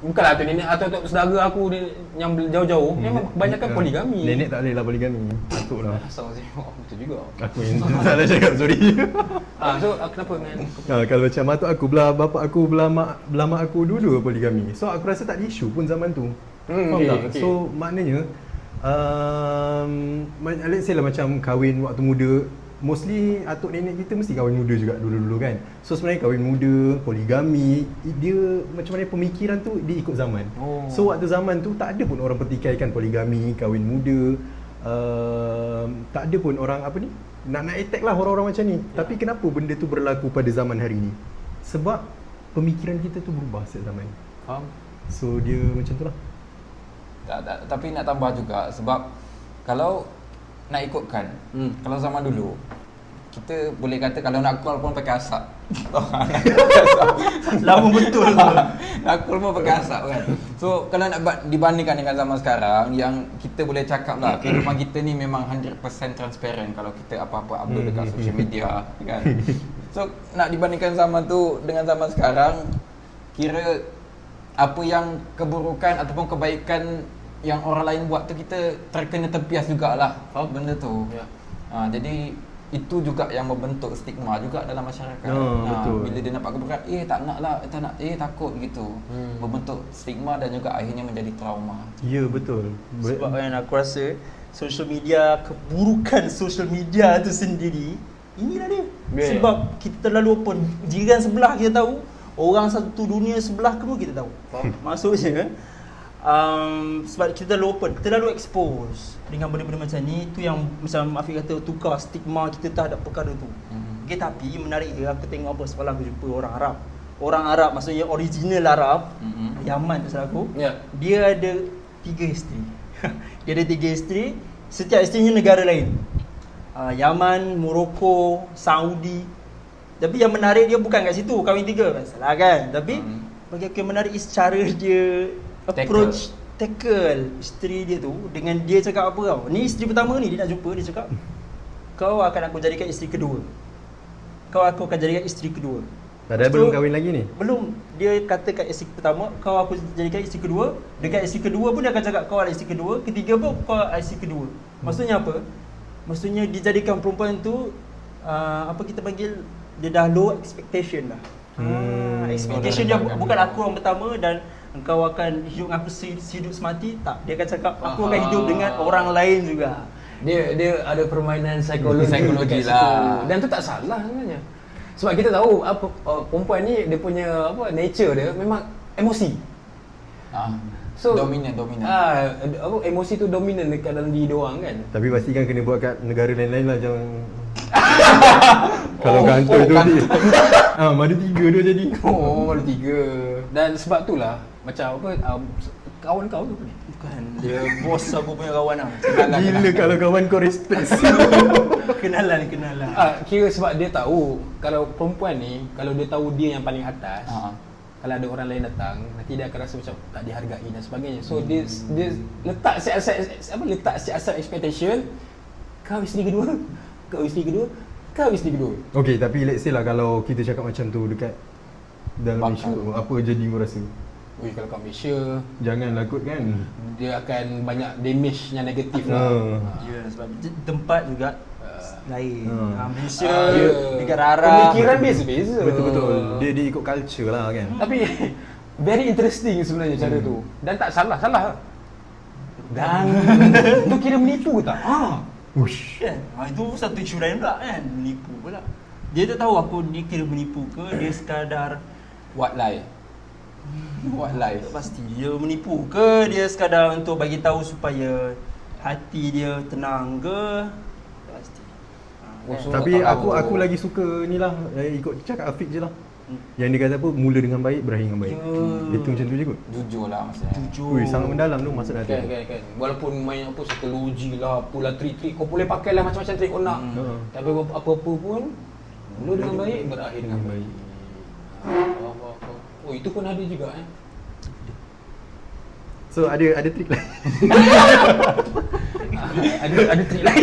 bukanlah atuk nenek atau saudara aku ni yang jauh-jauh memang kebanyakan poligami. Nenek tak boleh lah poligami. Atuk lah. Asal sih. Betul juga. Aku yang salah cakap, sorry. So kenapa dengan Kalau macam atuk aku, belah bapak aku, belah mak aku dua-dua poligami. So aku rasa tak ada isu pun zaman tu. Faham tak? okay. So maknanya let's say lah macam kahwin waktu muda, mostly atuk nenek kita mesti kahwin muda juga dulu-dulu kan. So sebenarnya kahwin muda, poligami, dia macam mana pemikiran tu dia ikut zaman. So waktu zaman tu tak ada pun orang pertikaikan poligami, kahwin muda. Tak ada pun orang nak attack lah orang-orang macam ni. Tapi kenapa benda tu berlaku pada zaman hari ni? Sebab pemikiran kita tu berubah setiap zaman. faham? So dia macam tu lah. Tapi nak tambah juga sebab kalau nak ikutkan, kalau zaman dulu kita boleh kata kalau nak call pun pakai asap. Lama betul. Nak call pun pakai asap kan. So kalau nak dibandingkan dengan zaman sekarang, yang kita boleh cakap lah kehidupan kita ni memang 100% transparent kalau kita apa-apa upload dekat social media kan. So nak dibandingkan zaman tu dengan zaman sekarang, kira apa yang keburukan ataupun kebaikan yang orang lain buat tu kita terkena tempias jugalah benda tu. Jadi itu juga yang membentuk stigma juga dalam masyarakat. Betul. Bila dia nampak keburukan, tak nak lah, tak nak, takut gitu. Membentuk stigma dan juga akhirnya menjadi trauma. Ya, betul. Sebab kan aku rasa social media, keburukan social media tu sendiri, inilah dia. Sebab kita terlalu open. Jiran sebelah kita tahu, orang satu dunia sebelah pun kita tahu. Maksudnya sebab kita terlalu expose dengan benda-benda macam ni, tu yang macam Afiq kata tukar stigma kita terhadap perkara tu. Okay, tapi menarik dia, aku tengok apa semalam aku jumpa orang Arab maksudnya original Arab, Yaman tu salah aku. Dia ada 3 isteri. Dia ada 3 isteri, setiap isterinya negara lain. Yaman, Morocco, Saudi. Tapi yang menarik dia bukan kat situ kahwin 3, salah kan? Tapi bagi aku yang menarik is cara dia approach tackle isteri dia tu dengan dia cakap apa tau. Ni isteri pertama ni dia nak jumpa, dia cakap kau akan aku jadikan isteri kedua. Aku akan jadikan isteri kedua. Padahal belum kahwin lagi ni? Belum. Dia kata kat isteri pertama, kau aku jadikan isteri kedua. Dekat isteri kedua pun dia akan cakap kau adalah isteri kedua. Ketiga pun kau adalah isteri kedua. Maksudnya apa? Maksudnya dijadikan perempuan tu apa kita panggil, dia dah low expectation dah. Expectation dia bukan aku yang pertama dan engkau akan hidup dengan aku hidup semati. Tak, dia akan cakap aku akan hidup dengan orang lain juga. Dia ada permainan psikologi lah. Dan tu tak salah sebenarnya. Sebab kita tahu perempuan ni dia punya nature dia memang emosi. So dominan. Emosi tu dominan dekat dalam diri dia orang kan. Tapi pastikan kena buat kat negara lain-lain lah, jangan kalau kantor tu madu 3 dia jadi. Madu 3. Dan sebab tu lah macam kawan kau tu ni? Bukan, dia bos aku punya kawan lah. Gila kalau kawan kau respect. Kenalan. Kira sebab dia tahu kalau perempuan ni, kalau dia tahu dia yang paling atas, kalau ada orang lain datang, nanti dia akan rasa macam tak dihargai dan sebagainya. So dia letak siasat expectation, kau isteri kedua, kau isteri kedua, kau isteri kedua. Okay, tapi let's say lah kalau kita cakap macam tu dekat dalam Malaysia, apa jadi kau rasa? Ui, kalau kat Malaysia, Janganlah kot kan. dia akan banyak damage yang negatif lah. Ya, sebab tempat juga lain. Malaysia Ya. negara Arab. Pemikiran beza-beza. Betul-betul. Dia ikut culture lah kan. Tapi very interesting sebenarnya cara tu. Dan tak salah. Dan tu kira menipu ke tak? Ush. Kan? Itu satu isu lain pula kan, menipu pula. Dia tak tahu aku ni kira menipu ke, dia sekadar What lie? What lie? tak pasti dia menipu ke, dia sekadar untuk bagi tahu supaya hati dia tenang ke, tak pasti. Tapi aku lagi suka ni lah, ikut cakap Afiq je lah. Yang dia kata apa, mula dengan baik, berakhir dengan baik. Itu macam tu je kot. Jujur lah maksudnya. Jujur. Ui, sangat mendalam tu maksud hati. Kan. Walaupun main apa psikologi lah, apalah trik-trik, kau boleh pakai lah macam-macam trik kau nak. Tapi apa-apa pun, mula dengan baik, berakhir dengan baik. Oh, itu pun ada juga So ada trik lain. ada trik lain.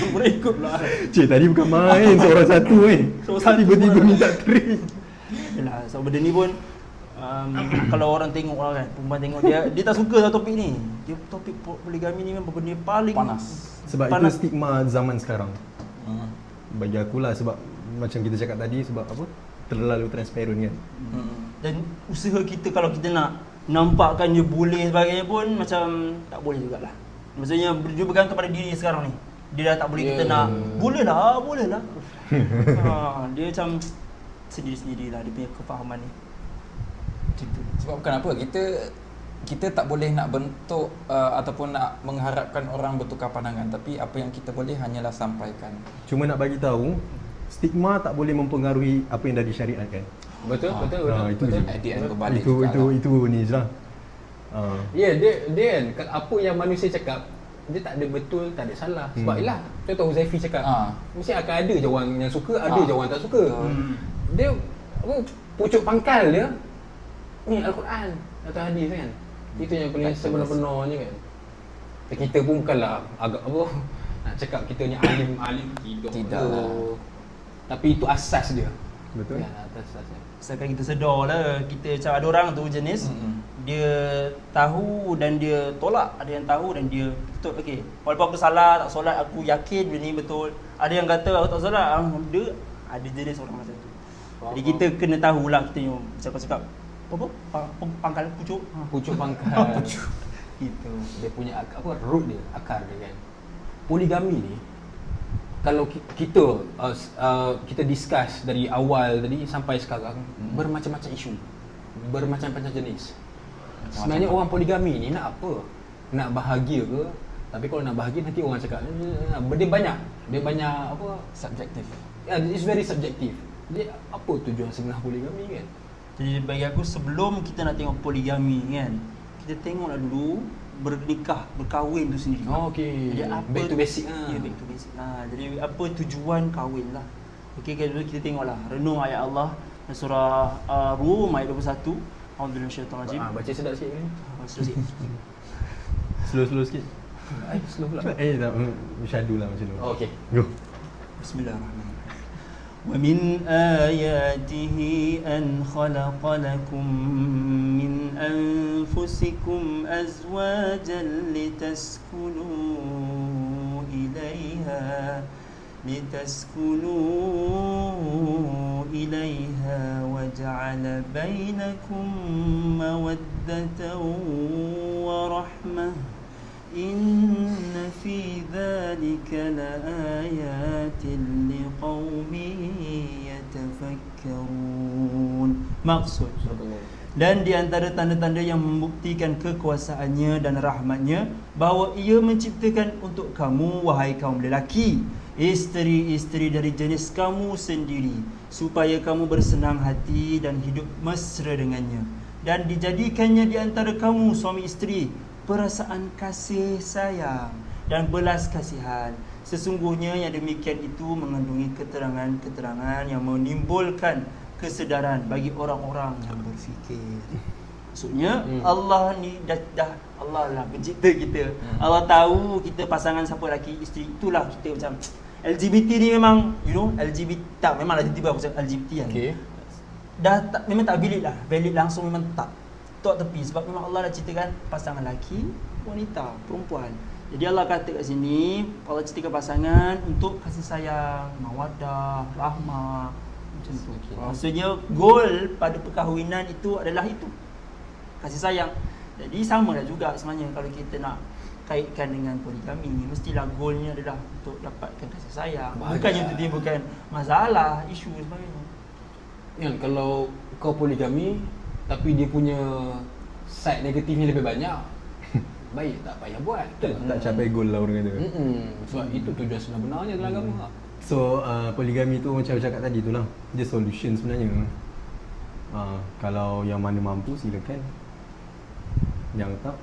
Boleh ikut lah. Cik, tadi bukan main seorang satu kan. Tiba-tiba minta trik. Yalah, so benda ni pun kalau orang tengok lah kan, perempuan tengok dia tak suka lah topik ni. Dia topik poligami ni memang benda paling Panas. Sebab panas. itu stigma zaman sekarang. Bagi aku lah, sebab macam kita cakap tadi, sebab apa? Terlalu transparent kan. Dan usaha kita kalau kita nak nampakkan dia boleh sebagainya pun macam tak boleh jugalah. Maksudnya dia bergantung pada diri sekarang ni. Dia dah tak boleh kita nak boleh lah. Dia macam sendiri-sendirilah dia punya kefahaman ni. Macam tu. Sebab kenapa kita tak boleh nak bentuk ataupun nak mengharapkan orang bertukar pandangan, tapi apa yang kita boleh hanyalah sampaikan. Cuma nak bagi tahu, stigma tak boleh mempengaruhi apa yang dah disyariatkan. Betul. Itu je. At the end berbalik juga Itu ni je lah. Ya, dia kan apa yang manusia cakap, dia tak ada betul, tak ada salah. Sebab ialah contoh Huzaifi cakap, mesti akan ada je orang yang suka, ada je orang tak suka. Dia apa, pucuk pangkal dia ni Al-Quran atau hadis kan. Itu yang paling sebenar-benarnya kan. Kita pun bukanlah agak apa nak cakap kita ni alim Tidak lah. Tapi itu asas dia. Betul. Ya, asasnya. Misalkan kita sedar lah, kita macam ada orang tu jenis dia tahu dan dia tolak, ada yang tahu dan dia betul. Okey, walaupun aku salah, tak solat, aku yakin benda ni betul. Ada yang kata aku tak solat, dia ada jenis orang macam tu. Jadi kita kena tahulah, kita cakap apa pangkal pucuk. Pucuk pangkal. Pucuk. Gitu. Dia punya apa root dia, akar dia kan. Poligami ni kalau kita discuss dari awal tadi sampai sekarang, bermacam-macam isu, bermacam-macam jenis. Sebenarnya orang poligami ni nak apa? Nak bahagia ke? Tapi kalau nak bahagia nanti orang cakap dia banyak apa? Subjektif. It's very subjective. Dia apa tujuan sebenar poligami kan? Jadi bagi aku, sebelum kita nak tengok poligami kan, kita tengoklah dulu berkahwin tu sendiri. Oh, okey. Jadi apa, Back to basic lah. Ya, back to basic lah. Jadi apa tujuan kahwin lah. Okey, dulu kita tengoklah renung ayat Allah surah Rum ayat 21. Alhamdulillah syaitan rajim. Baca sedap sikit ni. Sedikit. Slow sikit. Slow pula. Tak syadu lah macam tu. Oh, okey. Go. Bismillahirrahmanirrahim. ومن آياته أن خلق لكم من أنفسكم أزواجا لتسكنوا إليها وجعل بينكم مودة ورحمة إن في ذلك لآيات لقوم يتفكرون. Maksud, dan di antara tanda-tanda yang membuktikan kekuasaannya dan rahmatnya, bahawa ia menciptakan untuk kamu, wahai kaum lelaki, isteri-isteri dari jenis kamu sendiri, supaya kamu bersenang hati dan hidup mesra dengannya, dan dijadikannya di antara kamu suami isteri perasaan kasih sayang dan belas kasihan. Sesungguhnya yang demikian itu mengandungi keterangan-keterangan yang menimbulkan kesedaran bagi orang-orang yang berfikir. Maksudnya Allah ni dah Allah lah pencipta kita. Allah tahu kita pasangan siapa, lelaki, isteri. Itulah kita macam LGBT ni memang, you know, LGBT tak, memanglah tiba-tiba aku cakap LGBT kan. Okay. Dah tak, memang tak valid langsung, memang tak tok tepi, sebab memang Allah dah ciptakan pasangan lelaki, wanita, perempuan. Jadi Allah kata kat sini, Allah ciptakan pasangan untuk kasih sayang, mawaddah, rahmah, macam tu. Maksudnya goal pada perkahwinan itu adalah itu, kasih sayang. Jadi sama lah juga sebenarnya kalau kita nak kaitkan dengan poligami ni, mestilah goalnya adalah untuk dapatkan kasih sayang. Bukannya untuk timbulkan masalah, isu sebagainya. Kan kalau kau poligami tapi dia punya side negatifnya lebih banyak, baik tak payah buat. Tak capai goal lah orang kata. Sebab itu tujuan sebenar-benarnya dalam agama. So poligami tu macam cakap tadi tu lah, dia solution sebenarnya. Kalau yang mana mampu silakan, yang tak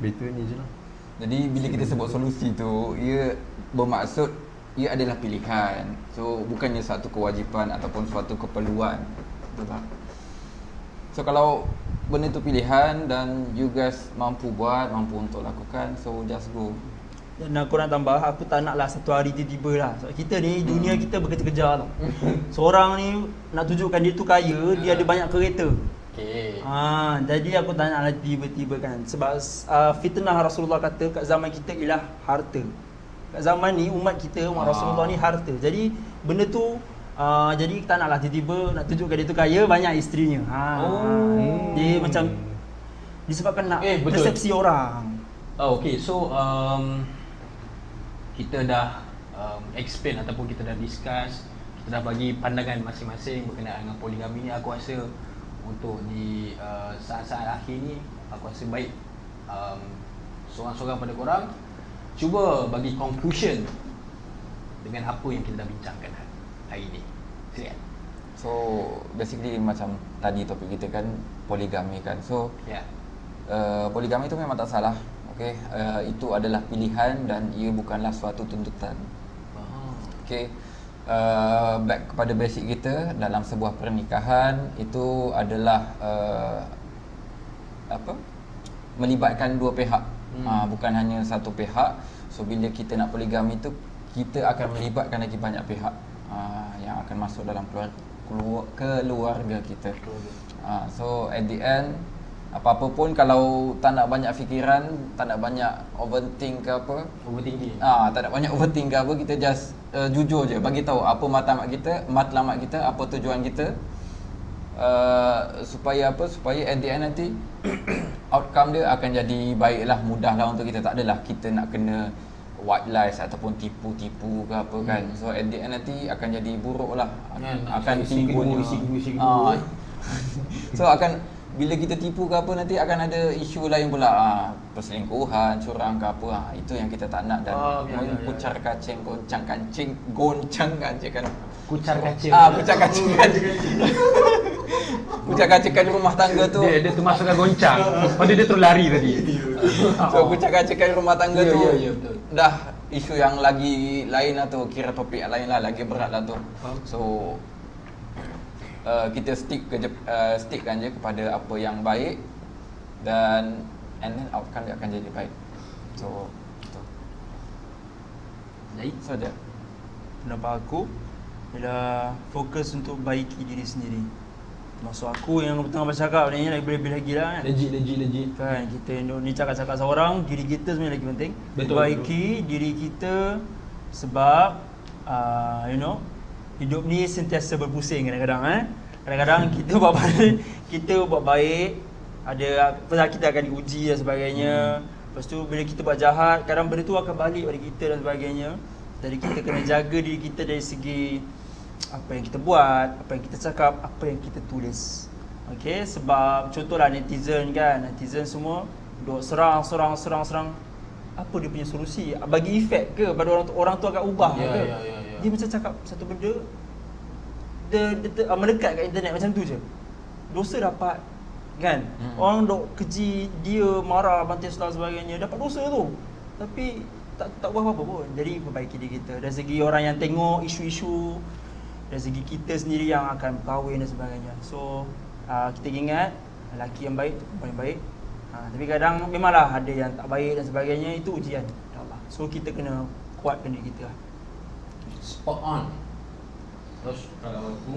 better ni je lah. Jadi bila kita sebut solusi tu, ia bermaksud ia adalah pilihan. So bukannya satu kewajipan ataupun suatu keperluan. Betul tak? So kalau benda tu pilihan dan you guys mampu buat, mampu untuk lakukan, so just go. Dan aku nak tambah, aku tak nak lah satu hari tiba-tiba lah. Sebab kita ni, dunia kita berkejar-kejar tau. Seorang ni nak tunjukkan dia tu kaya, dia ada banyak kereta. Okay. Jadi aku tak nak lah tiba-tiba kan. Sebab fitnah Rasulullah kata kat zaman kita ialah harta. Kat zaman ni umat kita, umat Rasulullah ni harta. Jadi benda tu jadi tak nak lah tiba-tiba nak tunjukkan dia tu kaya, banyak isterinya. Dia macam disebabkan nak persepsi orang. Okay, so kita dah explain ataupun kita dah discuss, kita dah bagi pandangan masing-masing berkenaan dengan poligami ni. Aku rasa untuk di saat-saat akhir ni, aku rasa baik seorang-seorang pada korang cuba bagi conclusion dengan apa yang kita dah bincangkan hari ni. Silakan. So basically macam tadi topik kita kan poligami kan. So poligami itu memang tak salah. Okay, itu adalah pilihan dan ia bukanlah suatu tuntutan. Okay, back kepada basic kita dalam sebuah pernikahan itu adalah melibatkan dua pihak, bukan hanya satu pihak. So bila kita nak poligami itu, kita akan melibatkan lagi banyak pihak yang akan masuk dalam keluarga kita. So at the end, apa-apa pun kalau tak nak banyak fikiran, tak nak banyak overthink ke apa, tak nak banyak overthink ke apa, kita just jujur je, bagi tahu apa matlamat kita, apa tujuan kita, supaya at the end nanti outcome dia akan jadi baiklah, mudahlah untuk kita. Tak adalah kita nak kena white lies ataupun tipu-tipu ke apa kan. So at the end nanti akan jadi buruk lah, akan timbul so akan bila kita tipu ke apa, nanti akan ada isu lain pula, perselingkuhan, curang ke apa. Itu yang kita tak nak. Dan kucar kacing, goncang kancing kan. Kucar kacing. Kucar kacing kan. Kucar kacing kan rumah tangga tu. Dia termasukkan goncang. Pada dia terus lari tadi. So kucar kacing kan rumah tangga tu. Betul. Dah isu yang lagi lain lah tu, kira topik yang lain lah, lagi berat lah tu. So kita stickkan je kepada apa yang baik, dan and then outcome dia akan jadi baik. So baik saja. Pendapat aku ialah fokus untuk baiki diri sendiri. Maksud aku yang tengah bercakap ni lebih-lebih lagi lah kan. Legit. Kan kita ni cakap-cakap seorang, diri kita sebenarnya lagi penting. Baiki diri kita sebab hidup ni sentiasa berpusing kadang-kadang. Kadang-kadang kita buat baik, ada kita akan diuji dan sebagainya. Lepas tu bila kita buat jahat, kadang benda tu akan balik pada kita dan sebagainya. Jadi kita kena jaga diri kita dari segi apa yang kita buat, apa yang kita cakap, apa yang kita tulis. Okey, sebab contohlah netizen kan, netizen semua duk serang. Apa dia punya solusi? Bagi efek ke pada orang tu akan ubah ke? Dia macam cakap satu benda, dia melekat kat internet macam tu je. Dosa dapat kan. Orang dok keji dia, marah, bantai selang sebagainya, dapat dosa tu. Tapi tak buat apa-apa pun. Jadi perbaiki diri kita. Dari segi orang yang tengok isu-isu dari segi kita sendiri yang akan berkahwin dan sebagainya. So kita ingat lelaki yang baik tu perempuan yang baik. Tapi kadang memanglah ada yang tak baik dan sebagainya, itu ujian Allah. So kita kena kuatkan diri kita lah. Spot on. Terus kalau aku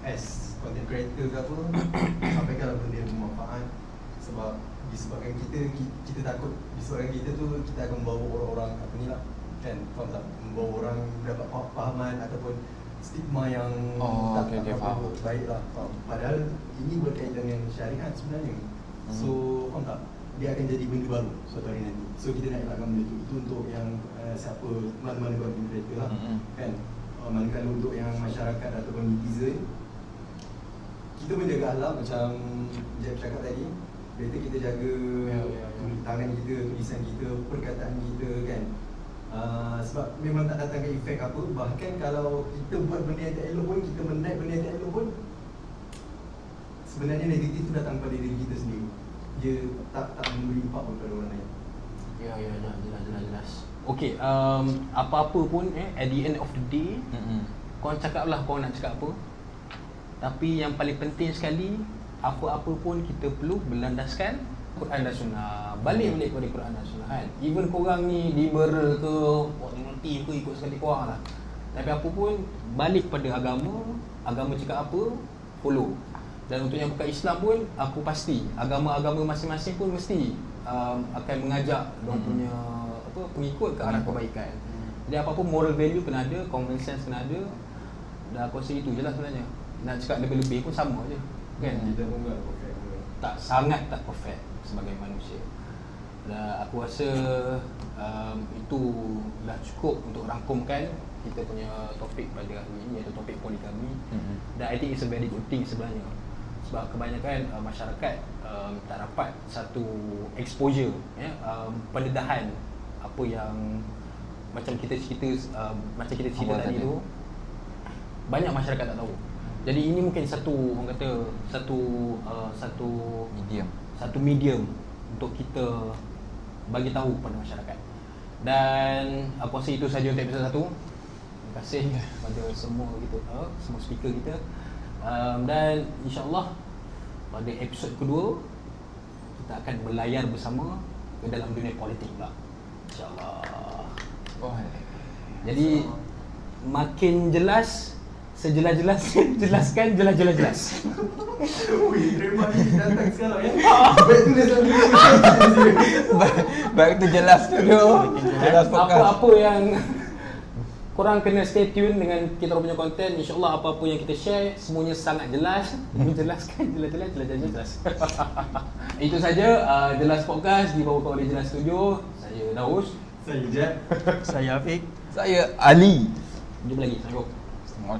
as content creator ke apa, sampaikanlah benda yang bermanfaat. Sebab disebabkan kita takut, disebabkan kita tu kita akan membawa orang-orang apa ni lah, kan, faham tak? Membawa orang dapat fahaman ataupun stigma yang tak apa baik lah, faham? Padahal ini berkaitan dengan syariat sebenarnya. So faham tak? Dia akan jadi benda baru suatu hari nanti. So kita nak elakkan benda tu. Itu untuk yang siapa, mana-mana content creator lah, kan. Manakala untuk yang masyarakat ataupun netizen, kita menjaga akhlak macam Jeb cakap tadi. Better kita jaga tangan kita, tulisan kita, perkataan kita, kan. Sebab memang tak datangkan efek apa. Bahkan kalau kita buat benda yang tak elok pun, kita menaik benda yang tak elok pun, sebenarnya negatif tu datang pada diri kita sendiri. Dia tak memberi impact pun pada orang lain. Ya, jelas. Okay, apa-apa pun at the end of the day, korang cakaplah korang nak cakap apa. Tapi yang paling penting sekali, apa-apa pun kita perlu berlandaskan Quran dan Sunnah. Balik kepada Quran dan Sunnah, kan. Even korang ni liberal ke, multi ke, ikut sekali korang lah. Tapi apa pun, balik pada agama cakap apa, follow. Dan untuk yang bukan Islam pun, aku pasti agama-agama masing-masing pun mesti akan mengajak diorang punya pengikut ke arah kebaikan. Jadi apa-apa moral value kena ada, common sense kena ada. Dan aku rasa itu je lah sebenarnya. Nak cakap lebih-lebih pun sama je, kan. Kita pun tak perfect. Sangat tak perfect sebagai manusia. Dan aku rasa itu dah cukup untuk rangkumkan kita punya topik pada hari ini, iaitu topik poligami. Dan I think it's a very good thing sebenarnya. Sebab kebanyakan masyarakat tak dapat satu exposure, pendedahan apa yang macam kita cerita tadi tu. Banyak masyarakat tak tahu. Jadi ini mungkin satu, orang kata satu medium untuk kita bagi tahu kepada masyarakat. Dan aku rasa itu saja untuk episod 1. Terima kasih kepada semua semua speaker kita. Dan insya-Allah pada episod kedua kita akan berlayar bersama ke dalam dunia politik pula. InsyaAllah. Jadi makin jelas, sejelas-jelasnya jelaskan jelas-jelas. Ui, terima ni datang sekarang ya. Baik tu dia selalu Baik tu jelas studio. Jelas podcast. Apa-apa yang korang kena stay tune dengan kita punya konten. InsyaAllah apa-apa yang kita share semuanya sangat jelas. Menjelaskan jelas. Itu saja Jelas Podcast dibawakan oleh Jelas Studio. Saya Daus. Saya Jeb. Saya Afiq. Saya Ali. Jumpa lagi. Assalamualaikum. Semua.